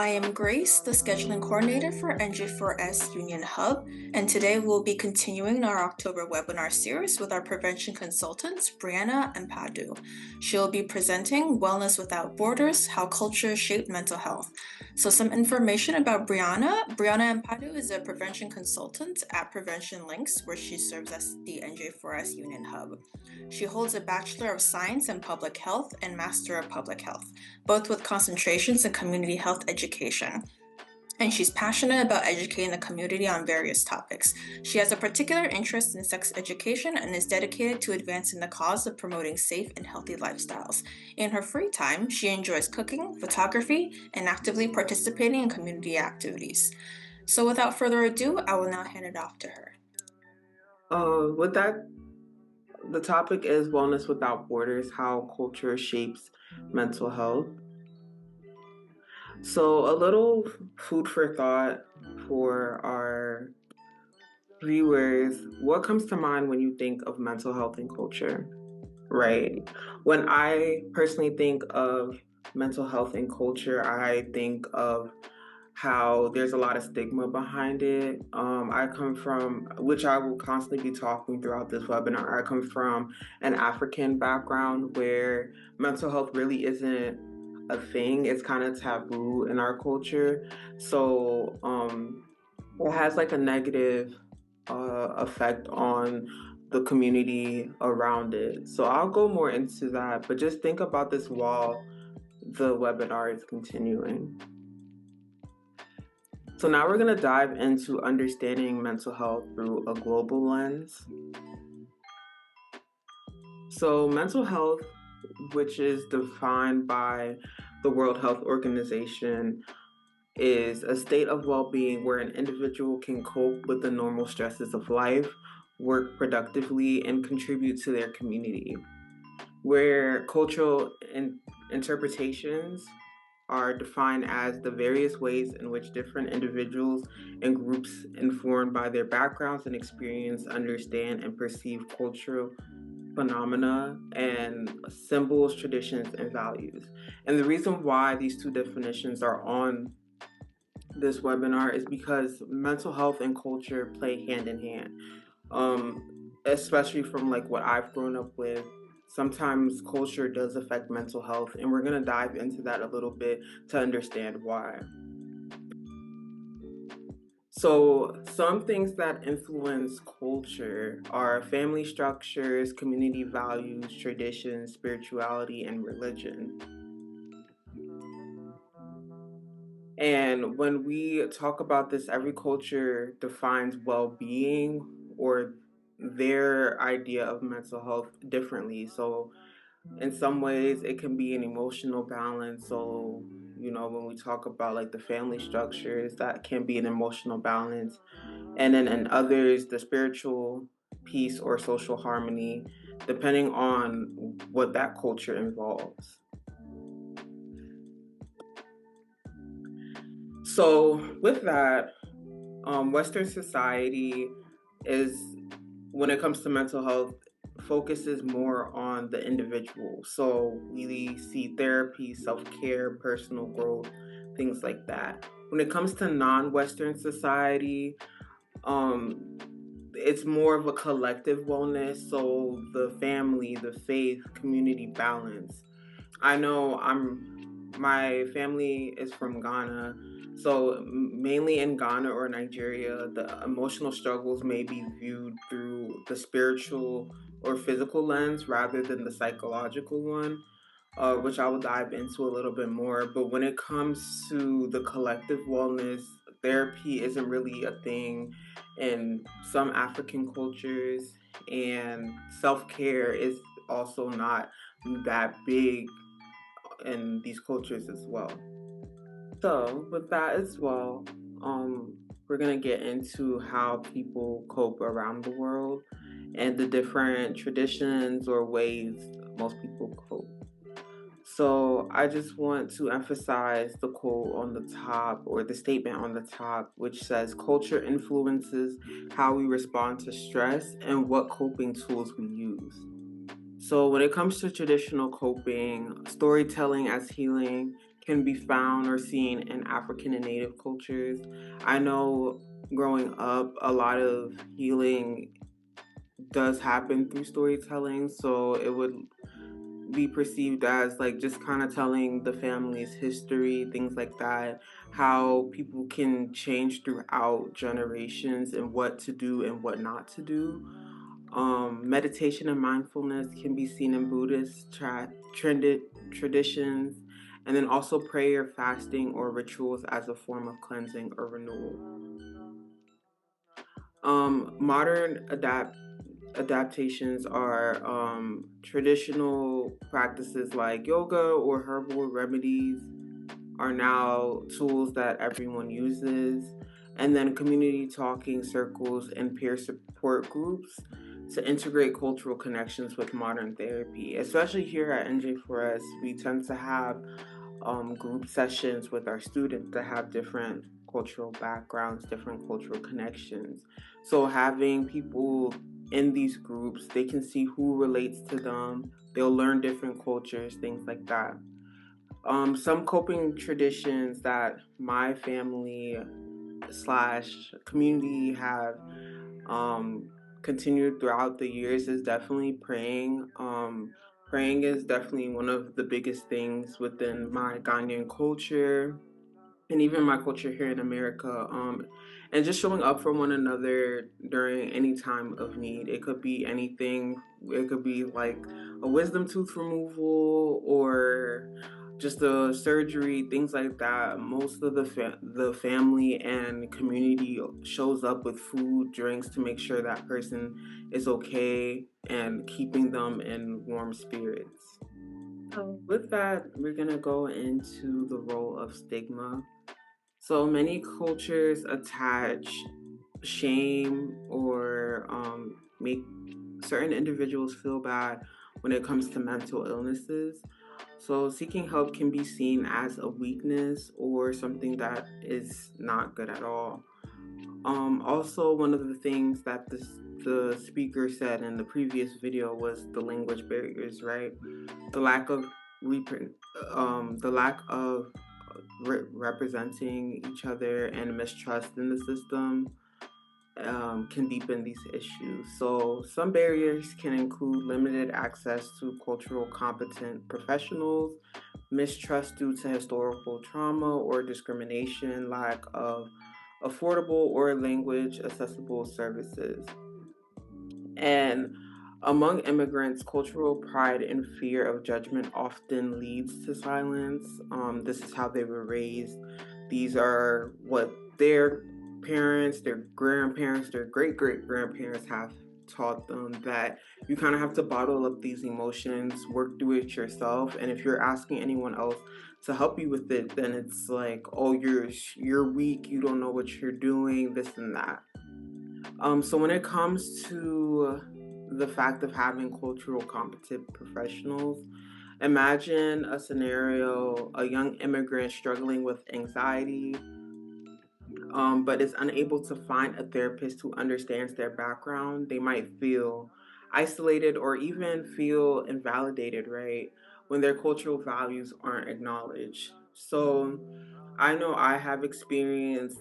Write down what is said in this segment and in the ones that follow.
I am Grace, the scheduling coordinator for NJ4S Union Hub, and today we'll be continuing our October webinar series with our prevention consultant, Briana Ampadu. She'll be presenting Wellness Without Borders, How Culture Shaped Mental Health. So some information about Briana. Briana Ampadu is a prevention consultant at Prevention Links, where she serves as the NJ4S Union Hub. She holds a Bachelor of Science in Public Health and Master of Public Health, both with concentrations in community health education. And she's passionate about educating the community on various topics. She has a particular interest in sex education and is dedicated to advancing the cause of promoting safe and healthy lifestyles. In her free time, she enjoys cooking, photography, and actively participating in community activities. So without further ado, I will now hand it off to her. With that, the topic is Wellness Without Borders, How Culture Shapes Mental Health. So a little food for thought for our viewers. What comes to mind when you think of mental health and culture, right? When I personally think of mental health and culture, I think of how there's a lot of stigma behind it. I come from, which I will constantly be talking throughout this webinar, I come from an African background where mental health really isn't a thing. It's kind of taboo in our culture. So it has like a negative effect on the community around it. So I'll go more into that, but just think about this while the webinar is continuing. So now we're going to dive into understanding mental health through a global lens. So mental health, which is defined by the World Health Organization, is a state of well-being where an individual can cope with the normal stresses of life, work productively, and contribute to their community. Where cultural interpretations are defined as the various ways in which different individuals and groups informed by their backgrounds and experience understand and perceive cultural phenomena and symbols, traditions, and values. And the reason why these two definitions are on this webinar is because mental health and culture play hand in hand, especially from like what I've grown up with. Sometimes culture does affect mental health, and we're going to dive into that a little bit to understand why. So some things that influence culture are family structures, community values, traditions, spirituality, and religion. And when we talk about this, every culture defines well-being or their idea of mental health differently. So in some ways it can be an emotional balance. So, you know, when we talk about like the family structures, that can be an emotional balance. And then in others, the spiritual peace or social harmony, depending on what that culture involves. So with that, Western society is, when it comes to mental health, focuses more on the individual. So we see therapy, self-care, personal growth, things like that. When it comes to non-Western society, it's more of a collective wellness. So the family, the faith, community balance. I know my family is from Ghana. So mainly in Ghana or Nigeria, the emotional struggles may be viewed through the spiritual or physical lens rather than the psychological one, which I will dive into a little bit more. But when it comes to the collective wellness, therapy isn't really a thing in some African cultures, and self-care is also not that big in these cultures as well. So with that as well, we're gonna get into how people cope around the world and the different traditions or ways most people cope. So I just want to emphasize the quote on the top, or the statement on the top, which says culture influences how we respond to stress and what coping tools we use. So when it comes to traditional coping, storytelling as healing can be found or seen in African and Native cultures. I know growing up, a lot of healing does happen through storytelling, so it would be perceived as like just kind of telling the family's history, things like that, how people can change throughout generations and what to do and what not to do. Meditation and mindfulness can be seen in Buddhist trended traditions, and then also prayer, fasting, or rituals as a form of cleansing or renewal. Modern adaptations are traditional practices like yoga or herbal remedies are now tools that everyone uses. And then community talking circles and peer support groups to integrate cultural connections with modern therapy. Especially here at NJ4S, we tend to have group sessions with our students that have different cultural backgrounds, different cultural connections. So having people in these groups, they can see who relates to them. They'll learn different cultures, things like that. Some coping traditions that my family slash community have continued throughout the years is definitely praying. Praying is definitely one of the biggest things within my Ghanaian culture and even my culture here in America. And just showing up for one another during any time of need. It could be anything. It could be like a wisdom tooth removal or just a surgery, things like that. Most of the family and community shows up with food, drinks to make sure that person is okay and keeping them in warm spirits. So with that, we're gonna go into the role of stigma. So many cultures attach shame or make certain individuals feel bad when it comes to mental illnesses. So seeking help can be seen as a weakness or something that is not good at all. Also, one of the things that the speaker said in the previous video was the language barriers, right? The lack of repre- the lack of representing each other and mistrust in the system can deepen these issues. So, some barriers can include limited access to cultural competent professionals, mistrust due to historical trauma or discrimination, lack of affordable or language accessible services. And among immigrants, cultural pride and fear of judgment often leads to silence. This is how they were raised. These are what their parents, their grandparents, their great great grandparents have taught them, that you kind of have to bottle up these emotions, work through it yourself. And if you're asking anyone else to help you with it, then it's like, oh, you're weak, you don't know what you're doing, this and that. So when it comes to the fact of having cultural competent professionals, imagine a scenario: a young immigrant struggling with anxiety, but is unable to find a therapist who understands their background. They might feel isolated or even feel invalidated, right? When their cultural values aren't acknowledged. So I know I have experienced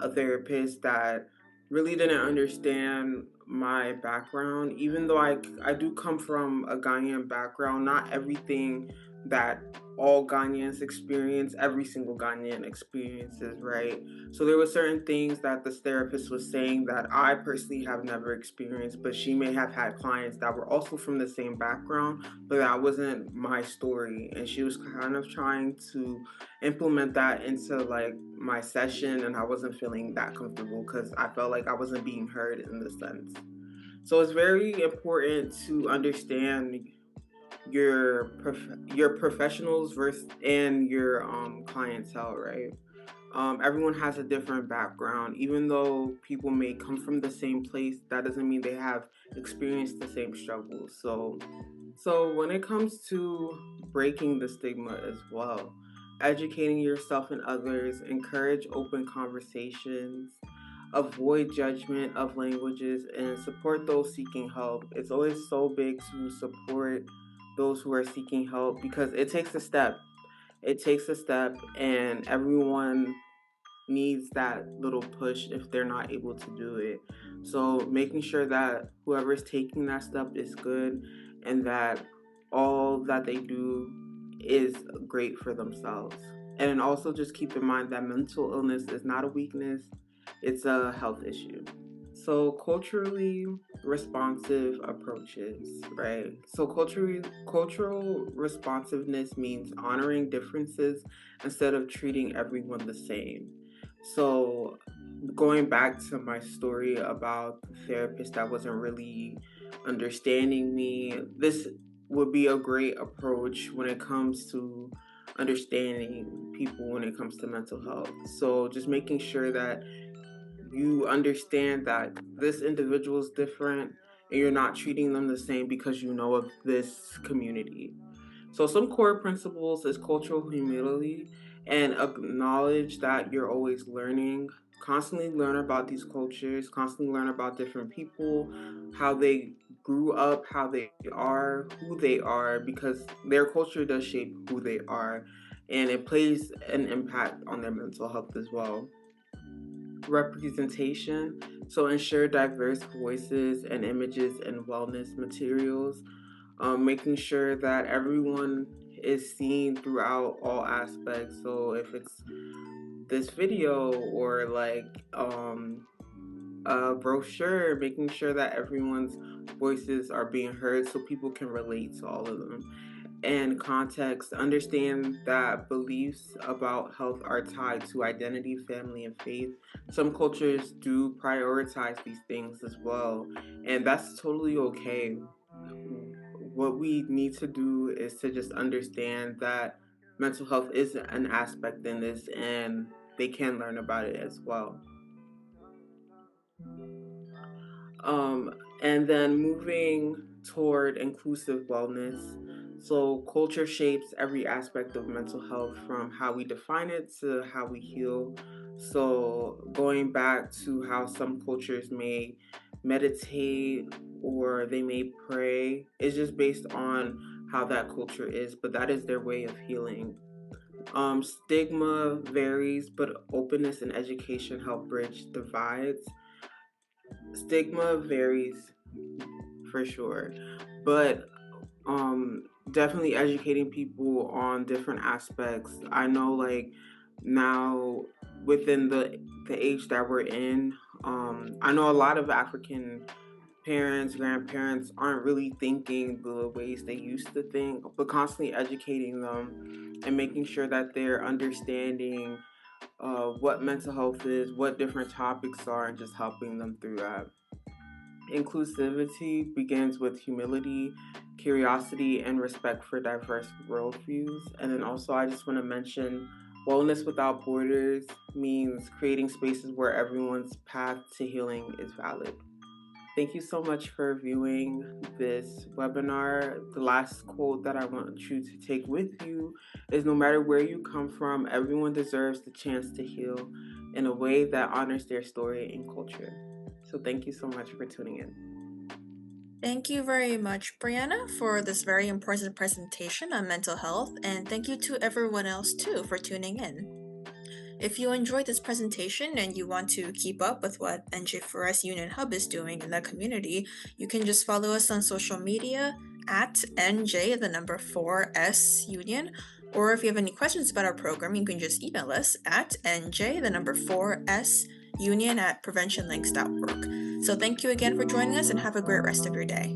a therapist that really didn't understand my background. Even though I do come from a Ghanaian background, not everything that all Ghanaians experience, every single Ghanaian experiences, right? So there were certain things that this therapist was saying that I personally have never experienced, but she may have had clients that were also from the same background, but that wasn't my story. And she was kind of trying to implement that into like my session, and I wasn't feeling that comfortable because I felt like I wasn't being heard in the sense. So it's very important to understand your professionals versus and your clientele, right? Everyone has a different background. Even though people may come from the same place, that doesn't mean they have experienced the same struggles. So when it comes to breaking the stigma as well, educating yourself and others, encourage open conversations, avoid judgment of languages, and support those seeking help. It's always so big to support those who are seeking help because it takes a step. It takes a step, and everyone needs that little push if they're not able to do it. So making sure that whoever's taking that step is good, and that all that they do is great for themselves. And also just keep in mind that mental illness is not a weakness, it's a health issue. So culturally responsive approaches, right? So cultural responsiveness means honoring differences instead of treating everyone the same. So going back to my story about the therapist that wasn't really understanding me, this would be a great approach when it comes to understanding people when it comes to mental health. So just making sure that you understand that this individual is different and you're not treating them the same because you know of this community. So some core principles is cultural humility and acknowledge that you're always learning. Constantly learn about these cultures, constantly learn about different people, how they grew up, how they are, who they are, because their culture does shape who they are, and it plays an impact on their mental health as well. Representation, so ensure diverse voices and images in wellness materials, making sure that everyone is seen throughout all aspects. So if it's this video or like a brochure, making sure that everyone's voices are being heard so people can relate to all of them. And context, understand that beliefs about health are tied to identity, family, and faith. Some cultures do prioritize these things as well, and that's totally okay. What we need to do is to just understand that mental health is an aspect in this, and they can learn about it as well. Um, and then moving toward inclusive wellness. So, culture shapes every aspect of mental health from how we define it to how we heal. So, going back to how some cultures may meditate or they may pray is just based on how that culture is, but that is their way of healing. Stigma varies, but openness and education help bridge divides. Stigma varies for sure, but definitely educating people on different aspects. I know like now within the age that we're in, I know a lot of African parents, grandparents aren't really thinking the ways they used to think, but constantly educating them and making sure that they're understanding what mental health is, what different topics are, and just helping them through that. Inclusivity begins with humility, curiosity, and respect for diverse worldviews. And then also, I just want to mention wellness without borders means creating spaces where everyone's path to healing is valid. Thank you so much for viewing this webinar. The last quote that I want you to take with you is no matter where you come from, everyone deserves the chance to heal in a way that honors their story and culture. So thank you so much for tuning in. Thank you very much, Brianna, for this very important presentation on mental health, and thank you to everyone else too for tuning in. If you enjoyed this presentation and you want to keep up with what NJ4S Union Hub is doing in the community, you can just follow us on social media at NJ, the number 4S Union, or if you have any questions about our program, you can just email us at NJ, the number 4S Union at preventionlinks.org. So thank you again for joining us and have a great rest of your day.